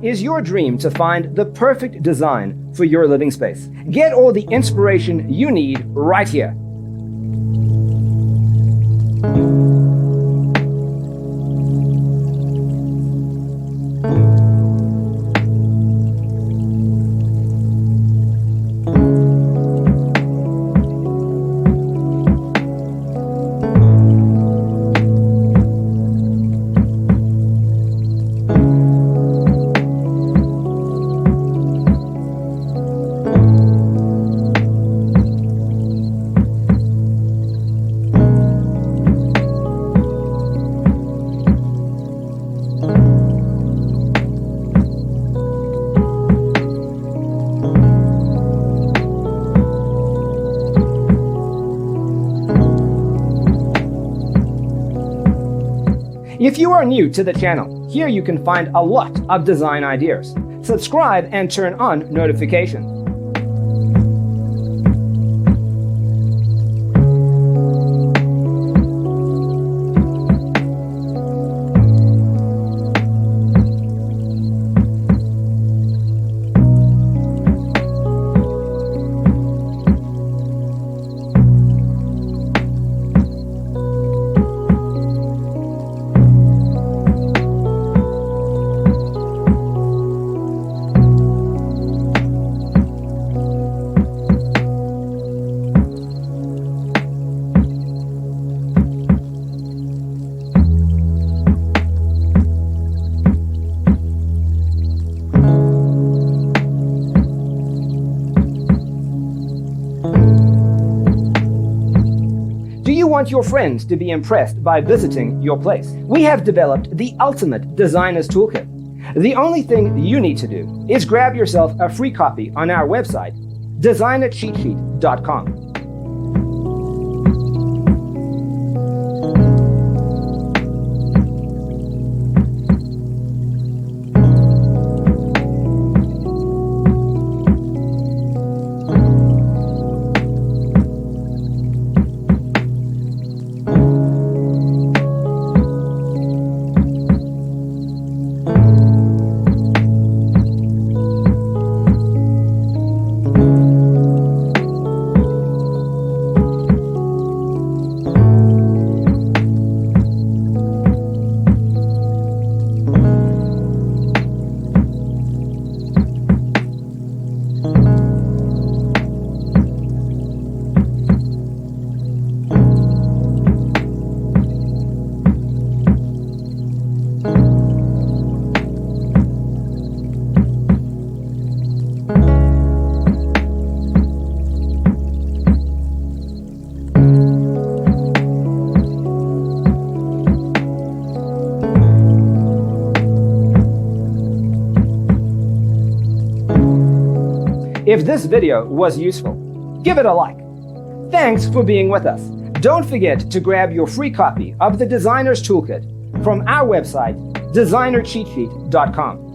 is your dream to find the perfect design for your living space? Get all the inspiration you need right here. If you are new to the channel, here you can find a lot of design ideas. Subscribe and turn on notifications. Do you want your friends to be impressed by visiting your place? We have developed the ultimate designer's toolkit. The only thing you need to do is grab yourself a free copy on our website, designercheatsheet.com. If this video was useful, give it a like. Thanks for being with us. Don't forget to grab your free copy of the Designer's Toolkit from our website, designercheatsheet.com.